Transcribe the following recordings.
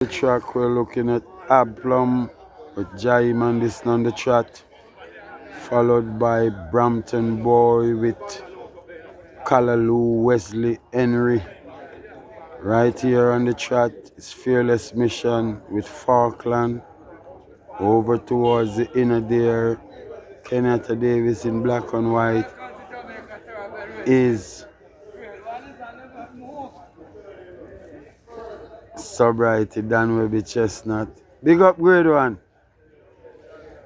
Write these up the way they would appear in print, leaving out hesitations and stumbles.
The track we're looking at Aplum with Caymanas on the track, followed by Brampton Boy with Callaloo Wesley Henry. Right here on the track is Fearless Mission with Falkland. Over towards the inner there, Kenyatta Davis in black and white is Sobriety Dan Webby Chestnut. Big up grade one.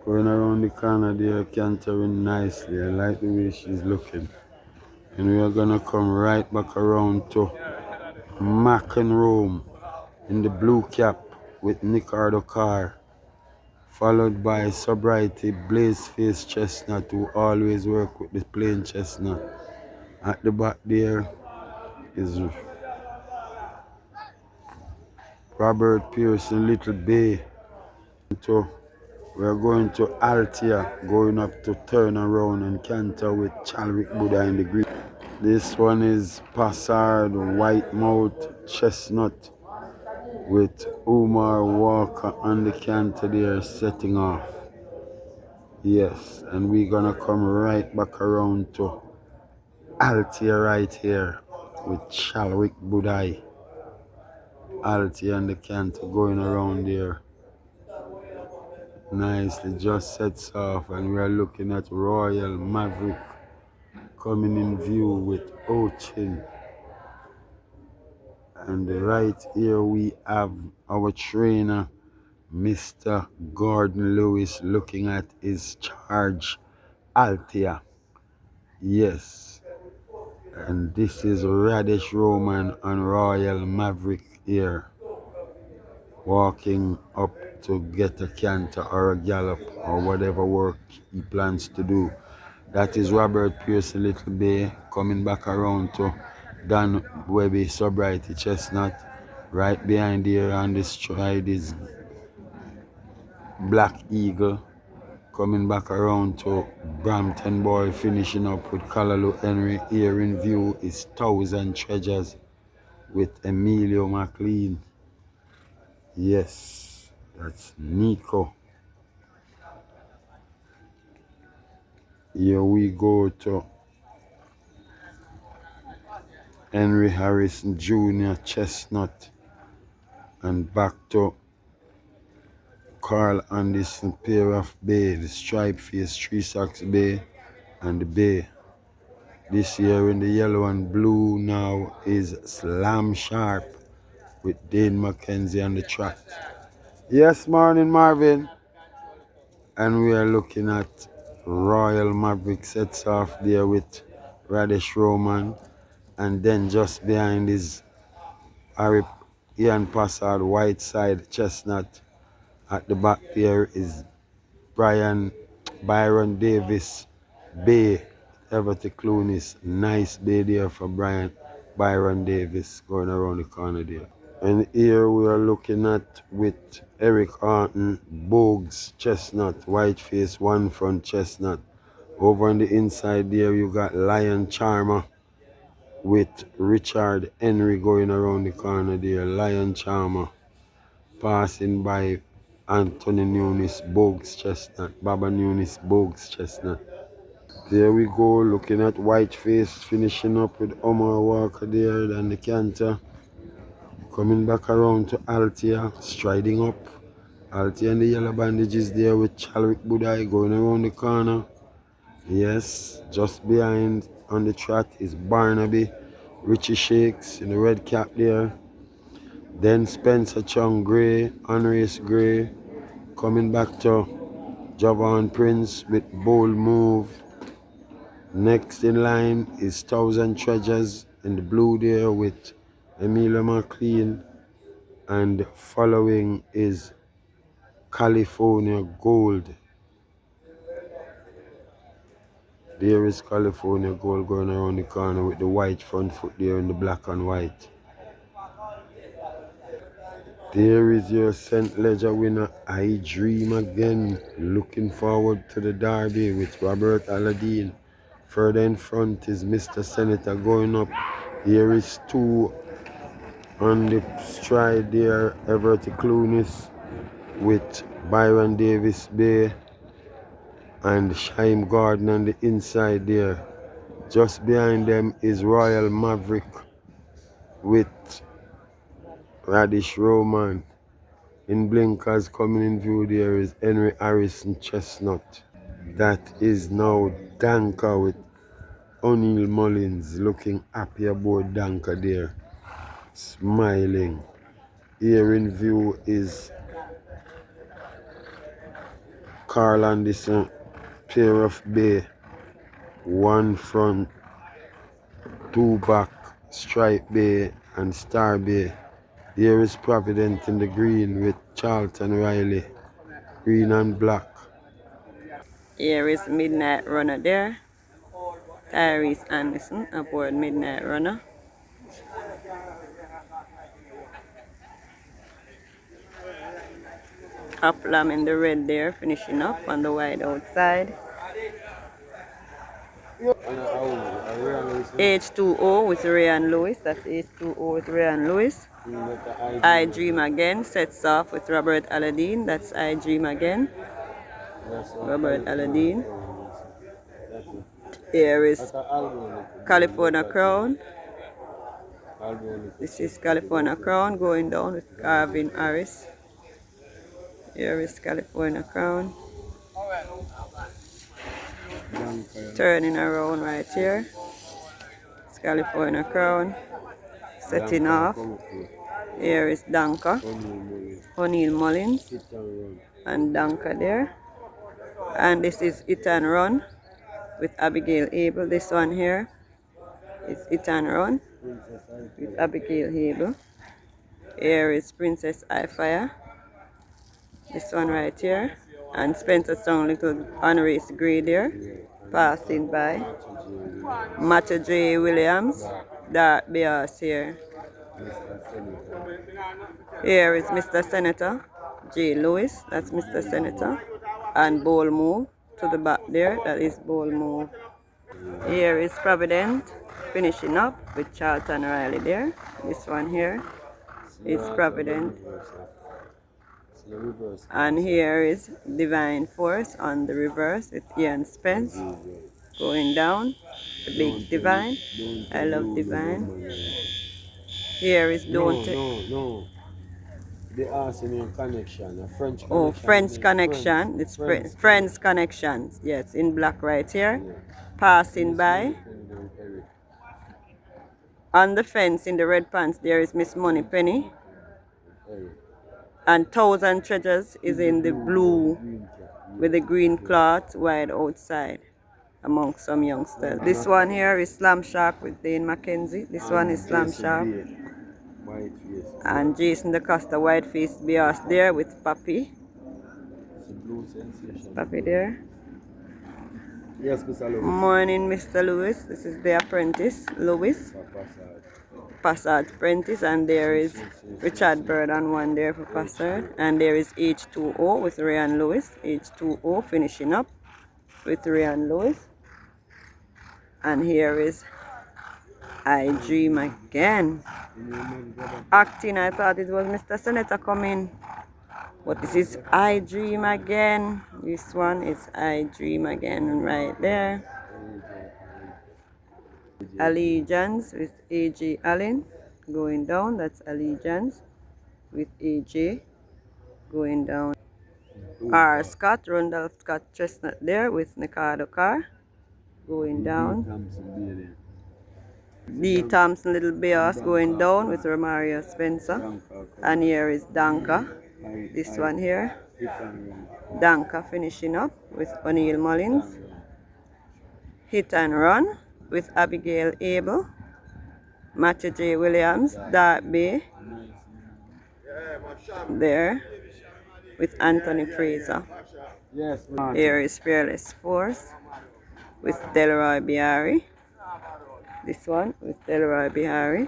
Going around the corner there, cantering nicely. I like the way she's looking. And we are gonna come right back around to Mac and Rome in the blue cap with Nicardo Carr, followed by Sobriety Blazeface Chestnut, who always work with the plain chestnut. At the back there is Robert Pearson Little Bay. We're going to Altia, going up to turn around and canter with Chalwick Buddha in the green. This one is Passard White Mouth Chestnut with Umar Walker on the canter there setting off. Yes, and we're gonna come right back around to Altia right here with Chalwick Buddha. Altia and the canter going around there. Nicely just sets off, and we are looking at Royal Maverick coming in view with Ochin. And right here we have our trainer, Mr. Gordon Lewis, looking at his charge Altia. Yes. And this is Radish Roman and Royal Maverick here, walking up to get a canter or a gallop or whatever work he plans to do. That is Robert Pearson Little Bay coming back around to Dan Webby Sobriety Chestnut. Right behind here on this stride is Black Eagle coming back around to Brampton Boy, finishing up with Callaloo Henry. Here in view is Thousand Treasures with Emilio McLean. Yes, that's Nico. Here we go to Henry Harrison Jr. Chestnut, and back to Carl Anderson pair of Bay, the Stripe Face 3 Socks Bay and the Bay. This year in the yellow and blue now is Slam Sharp with Dane McKenzie on the track. Yes, morning Marvin. And we are looking at Royal Maverick sets off there with Radish Roman, and then just behind is Ian Passard Whiteside Chestnut. At the back there is Byron Davis Bay, Everton Clooney's nice bay there for Byron Davis going around the corner there. And here we are looking at with Eric Horton Bogues Chestnut, Whiteface One Front Chestnut. Over on the inside there you got Lion Charmer with Richard Henry going around the corner there. Lion Charmer passing by Anthony Nunes Bogues Chestnut, Baba Nunes Bogues Chestnut. There we go, looking at Whiteface finishing up with Omar Walker there and the canter. Coming back around to Altia, striding up. Altia and the yellow bandages there with Chalwick Buddha going around the corner. Yes, just behind on the track is Barnaby, Richie Shakes in the red cap there. Then Spencer Chung Gray, Unrace Gray, coming back to Javon Prince with Bold Move. Next in line is Thousand Treasures in the blue there with Emilio McLean, and following is California Gold. There is California Gold going around the corner with the white front foot there in the black and white. There is your St. Ledger winner, I Dream Again, looking forward to the derby with Robert Aladdin. Further in front is Mr. Senator going up. Here is two On the stride there, Everett Clunis with Byron Davis Bay and Shaim Garden on the inside there. Just behind them is Royal Maverick with Radish Roman. In blinkers coming in view there is Henry Harrison Chestnut. That is now Danka with O'Neill Mullins looking happy aboard Danka there. Smiling. Here in view is Carl Anderson, pair of bay, one front, two back, Stripe Bay and Star Bay. Here is Providence in the green with Charlton Riley, green and black. Here is Midnight Runner there. Tyrese Anderson aboard Midnight Runner. Uplam in the red there, finishing up on the wide outside. H2O with Ryan Lewis, that's H2O with Ryan Lewis. I Dream Again sets off with Robert Aladdin, that's I Dream Again. Robert Aladdin. Here is California Crown. This is California Crown going down with Carvin Harris. Here is California Crown. Turning around right here. It's California Crown. Setting off. Here is Danka. O'Neill Mullins. And Danka there. And this is Hit and Run with Abigail Abel. This one here is Hit and Run with Abigail Abel. Here is Princess Fire. This one right here. And Spencer Strong little on race grey there. Passing by. Matter J. Williams. Dark Bears here. Here is Mr. Senator J. Lewis. That's Mr. Senator. And Ball Move to the back there. That is Ball Move. Here is Provident finishing up with Charlton Riley there. This one here is Provident. And here is Divine Force on the reverse with Ian Spence going down. The big Divine. I love Divine. Here is Don't. No. They asked me a connection, a French connection. Oh, French connection. It's French connections. Yes, in black right here. Passing by. On the fence in the red pants there is Miss Money Penny. And Thousand Treasures is in the blue with the green cloth wide outside among some youngsters. This one here is Slam Shark with Dane McKenzie. This one is Slam Shark. And Jason DaCosta White-Faced Bears there with Papi. Papi there. Yes, Mr. Lewis. Morning, Mr. Lewis. This is the apprentice, Lewis. Passard apprentice. And there is Richard Bird on one there for Passard. And there is H2O with Ryan Lewis. H2O finishing up with Ryan Lewis. And here is I Dream Again. Acting, I thought it was Mr. Senator coming. But this is I Dream Again. This one is I Dream Again right there. Allegiance with AJ Allen going down. That's Allegiance with AJ going down. R. Scott, Rundolph Scott Chestnut there with Nikado Carr going down. D. Thompson Little Bears going down with Romario Spencer. And here is Danka. This one here. Danka finishing up with O'Neill Mullins. Hit and Run with Abigail Abel. Matthew J. Williams. Dark Bay. There with Anthony Fraser. Here is Fearless Force with Delroy Bihari. This one with Delroy Bihari.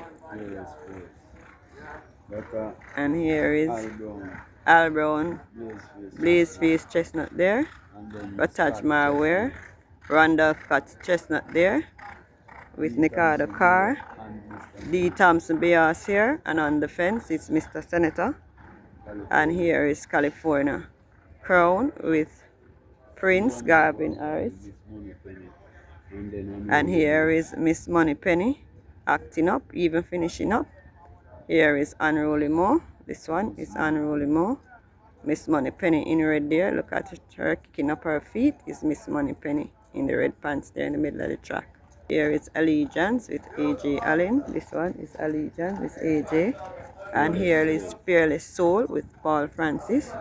And here is Al Brown, Blazeface Chestnut there. Rataj Marware, Randolph Cut Chestnut there with Nikado Carr. D. Thompson Bias here, and on the fence is Mr. Senator. And here is California Crown with Prince Garvin Harris. And here is Miss Moneypenny acting up, even finishing up. Here is Unruly Mo. This one is Unruly Mo. Miss Moneypenny in red there. Look at her kicking up her feet. Is Miss Moneypenny in the red pants there in the middle of the track. Here is Allegiance with AJ Allen. This one is Allegiance with AJ. And here is Fearless Soul with Paul Francis.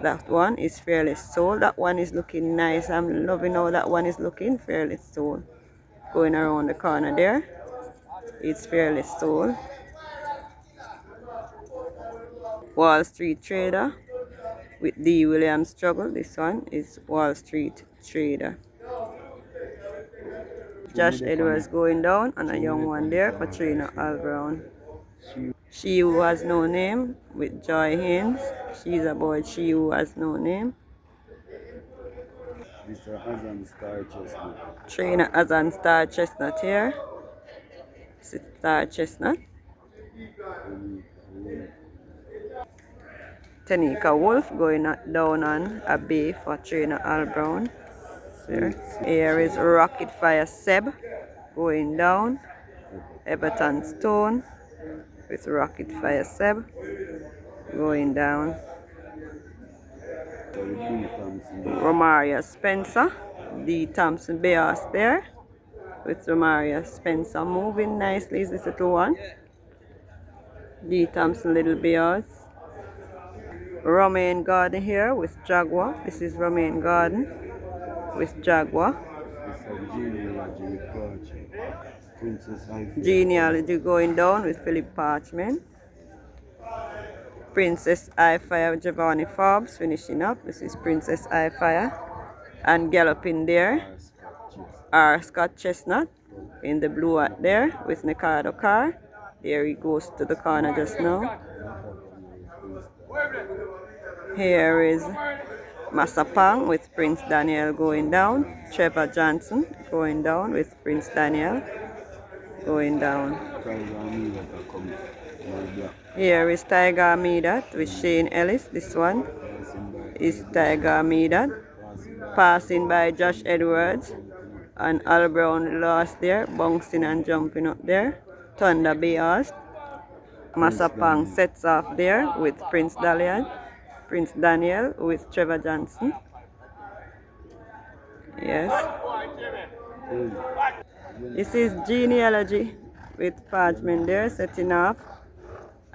That one is Fearless Soul. That one is looking nice. I'm loving how that one is looking. Fearless Soul. Going around the corner there. It's Fearless Soul. Wall Street Trader with D. Williams Struggle. This one is Wall Street Trader. Josh Edwards going down, and a young one there for Trina Albrown. She Who Has No Name with Joy Haynes. She's about She Who Has No Name. Mr. Azan Star Chestnut. Trina Azan Star Chestnut here. Star Chestnut. Tanika Wolf going down on a bay for Trina Albrown. Here is Rocket Fire Seb going down. Everton Stone with Rocket Fire Seb going down. Romaria Spencer, D. Thompson Bears there with Romaria Spencer moving nicely. Is this a 2-1? D. Thompson Little Bears. Romaine Garden here with Jaguar. This is Romaine Garden with Jaguar. Genealogy going down with Philip Parchment. Princess I-Fire Giovanni Forbes finishing up. This is Princess I-Fire. And galloping there are Scott Chestnut in the blue hat there with Mikado Car. There he goes to the corner just now. Here is Masapang with Prince Daniel going down. Trevor Johnson going down with Prince Daniel going down. Here is Tiger Meadat with Shane Ellis. This one is Tiger Meadat. Passing by Josh Edwards and Al Brown lost there, bouncing and jumping up there. Thunder Bears. Masapang sets off there with Prince Daniel with Trevor Johnson. Yes. This is Genealogy with Parchment there setting off.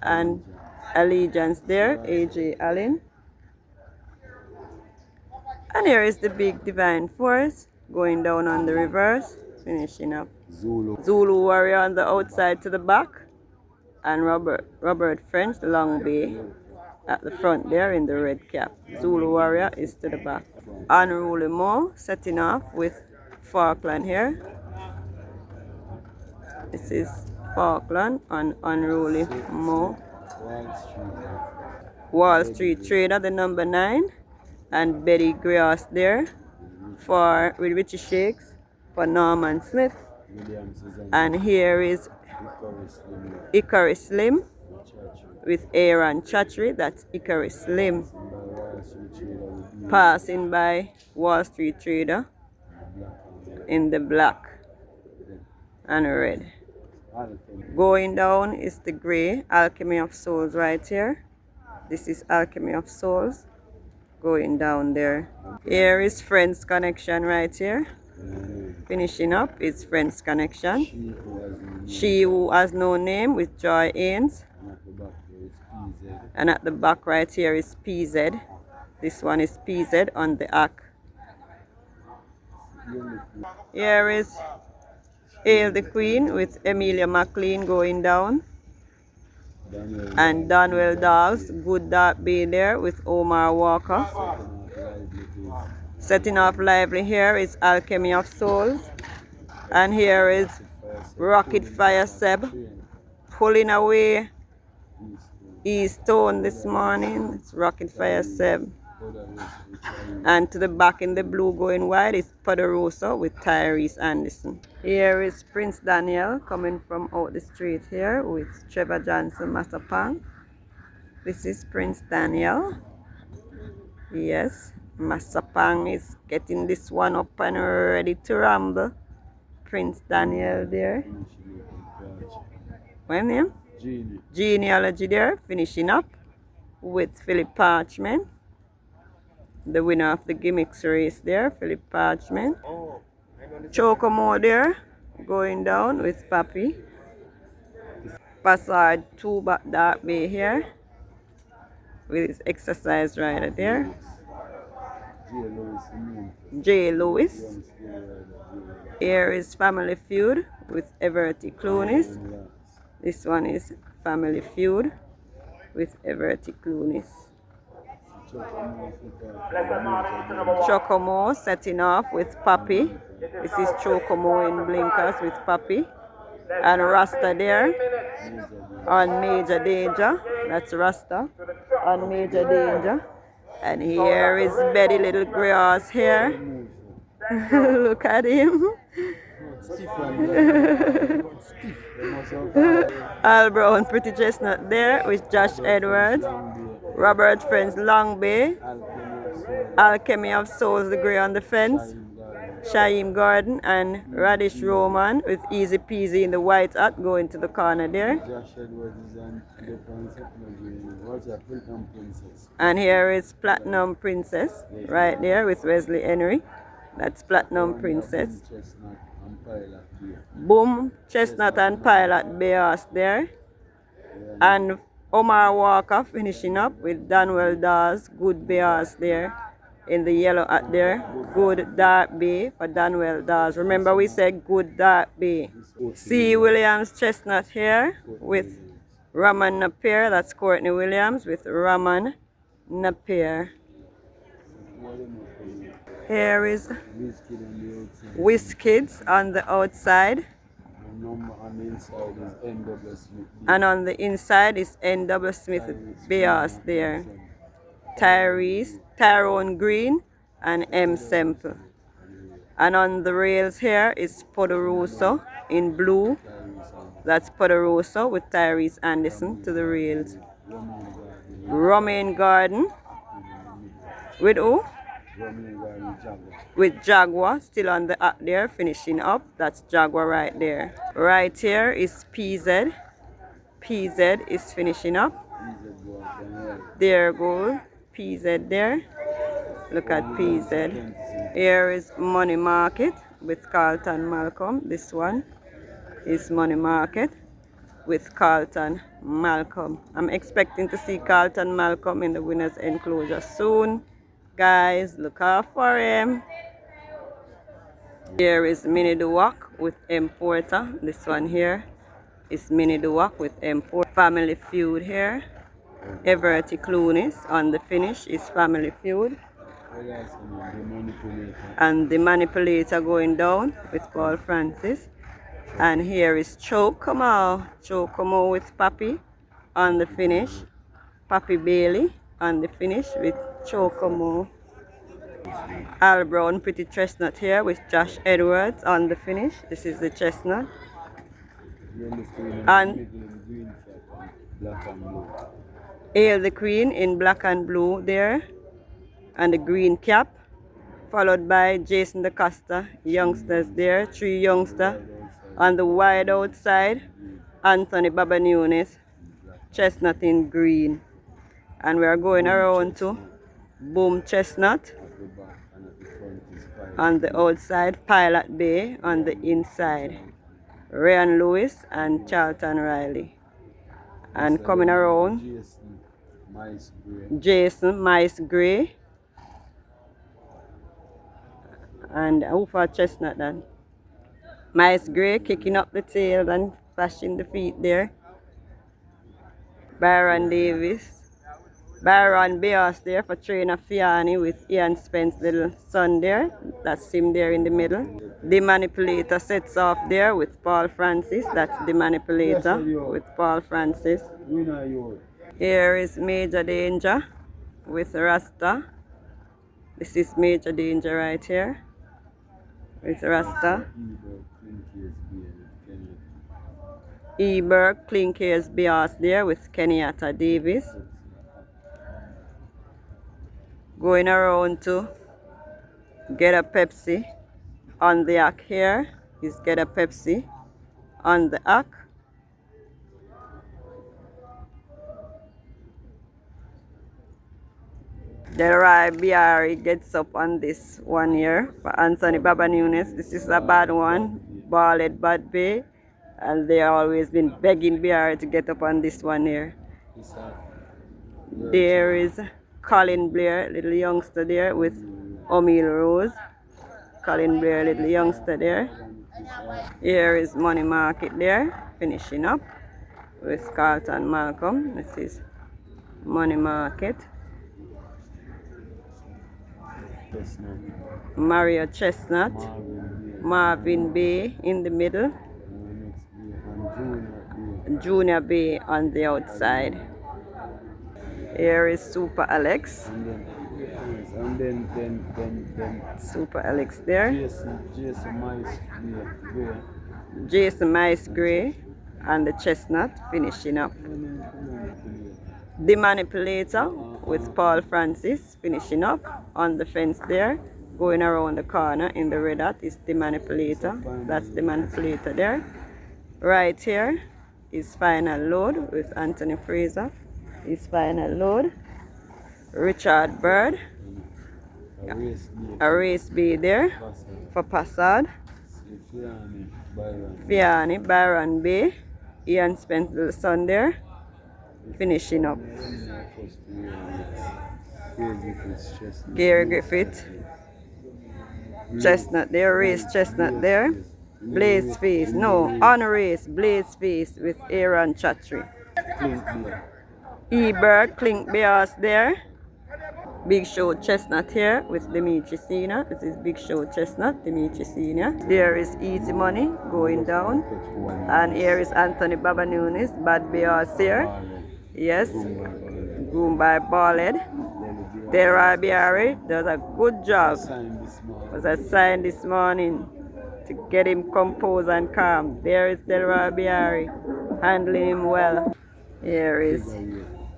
And Allegiance there, AJ Allen. And here is the Big Divine Force going down on the reverse, finishing up. Zulu Warrior on the outside to the back. And Robert French, the long bay, at the front there in the red cap. Zulu Warrior is to the back. Unruly Mo setting off with Falkland here. This is Falkland and Unruly Mo. Wall Street Trader, the number 9. And Betty Grass there for with Richie Shakes for Norman Smith. And here is Icarus Slim with Aaron Chattery. That's Icarus Slim. Passing by Wall Street Trader in the black and red. Going down is the gray Alchemy of Souls right here. This is Alchemy of Souls going down there. Here is Friends Connection right here. Finishing up is Friends Connection. She Who Has No Name with Joy Haynes. And at the back right here is PZ. This one is PZ on the arc. Here is Hail the Queen with Emilia McLean going down. And Donwell Dogs, Good Dark Bay there with Omar Walker. Setting off lively here is Alchemy of Souls. And here is Rocket Fire Seb pulling away East Stone this morning. It's Rocket Fire Seb. And to the back in the blue going wide is Poderoso with Tyrese Anderson. Here is Prince Daniel coming from out the street here with Trevor Johnson Masapang. This is Prince Daniel. Yes, Masapang is getting this one up and ready to rumble. Prince Daniel there. What name? Genealogy there, finishing up with Philip Parchment. The winner of the gimmicks race there, Philip Parchment. Chocomo there, going down with Papi. Passard 2 back Dark Bay here with his exercise rider there. J. Lewis. Here is Family Feud with Everty Clunis. This one is Family Feud with Everty Clunis. Chocomo setting off with Papi. This is Chocomo in blinkers with Papi. And Rasta there on Major Danger. That's Rasta on Major Danger. And here is Betty Little Grass here. Look at him. Al Brown Pretty Chestnut there with Josh Edwards. Robert Friends Long Bay. Alchemy of Souls the Grey on the Fence. Shaim Garden and Radish Roman with Easy Peasy in the white hat going to the corner there. And here is Platinum Princess right there with Wesley Henry. That's Platinum Princess. Boom, Chestnut and Pilot Bears there. And Omar Walker finishing up with Danwell Dawes, Good Bears there. In the yellow hat there, Good Dark Bay for Danwell Dawes. Remember we said Good Dark Bay. C. Williams Chestnut here with Raman Napier. That's Courtney Williams with Raman Napier. Here is Wizkids on the outside. And on the inside is N.W. Smith Bears there. Tyrone Green and M. Semple. And on the rails here is Poderoso in blue. That's Poderoso with Tyrese Anderson to the rails. Romaine Garden. With who? With Jaguar still on the up there, finishing up. That's Jaguar right there. Right here is PZ. PZ is finishing up. There goes PZ there. Look at PZ. Here is Money Market with Carlton Malcolm. This one is Money Market with Carlton Malcolm. I'm expecting to see Carlton Malcolm in the winner's enclosure soon. Guys, look out for him. Here is Mini Duwak with M. Porter. This one here is Mini Duwak with M. Porter. Family Feud here. Everty Clunis on the finish is Family Feud. And the Manipulator going down with Paul Francis. And here is Chocomo. Chocomo with Papi on the finish. Papi Bailey on the finish with Chocomo. Al Brown Pretty Chestnut here with Josh Edwards on the finish. This is the chestnut. And Ale the Queen in black and blue there. And the green cap. Followed by Jason DaCosta. Youngsters there. 3 youngsters. On the wide outside, Anthony Babanunes. Chestnut in green. And we are going around to Boom Chestnut on the outside, Pilot Bay on the inside, Ryan Lewis and Charlton Riley. And coming around, Jason Mice Gray. And who for Chestnut then? Mice Gray kicking up the tail and flashing the feet there. Byron Davis. Byron Bears there for trainer Fiani with Ian Spence little son there. That's him there in the middle. The Manipulator sets off there with Paul Francis. That's the Manipulator with Paul Francis. Here is Major Danger with Rasta This is Major Danger right here with Rasta. Eber, Clinkers Bias there with Kenyatta Davis. Going around to Get a Pepsi on the hack here is Get a Pepsi on the hack. Delroy Biari gets up on this one here for Anthony Baba Nunes. This is a bad one, balled bad bay, and they always been begging Biari to get up on this one here. There is Colin Blair, little youngster there with O'Meal Rose. Colin Blair, little youngster there. Here is Money Market there, finishing up with Carlton Malcolm. This is Money Market. Mario Chestnut, Marvin Bay in the middle, Junior Bay on the outside. Here is Super Alex. And then Super Alex there. Jason Mice Gray and the Chestnut finishing up. The Manipulator with Paul Francis finishing up on the fence there. Going around the corner in the red hat is the Manipulator. That's the Manipulator there. Right here is Final Load with Anthony Fraser. His Final Load. Richard Bird. A race B there for Passard. Fiani, Byron Bay. Ian spent the sun there. Finishing up. Gary Griffith. Chestnut there, Race Chestnut there. Blaze Face, no, on race, Blaze Face with Aaron Chatry. Ebert, Clink Bears there. Big Show Chestnut here with Dimitri Senior. This is Big Show Chestnut, Dimitri Senior. There is Easy Money going down. And here is Anthony Baba Nunes, Bad Bears here. Yes, Groom by Ballhead. Delroy Biari does a good job. Was assigned this morning to get him composed and calm. There is Delroy Biari, handling him well. Here is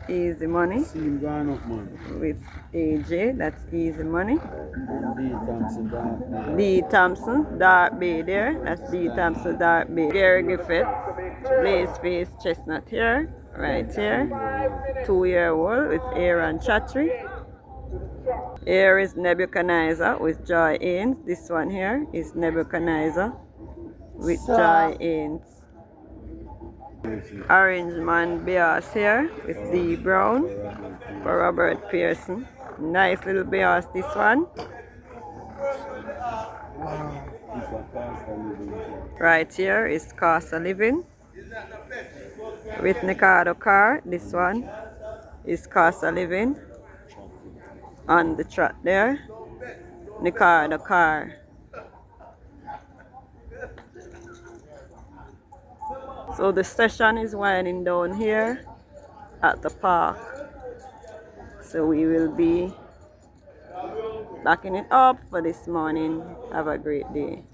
Easy Money with AJ. That's Easy Money. D Thompson, Dark Bay there. That's D Thompson, Dark Bay. Gary Griffith, Blaze Face Chestnut here. Right here, 2-year-old with Aaron Chatry. Here is Nebuchadnezzar with Joy Ains. This one here is Nebuchadnezzar with Joy Ains. Orange Man Bears here with D Brown for Robert Pearson. Nice little bears this one. Right here is Casa Living with Nicardo Car. This one is Casa Living on the track there. Nicardo Car. So the session is winding down here at the park. So we will be backing it up for this morning. Have a great day.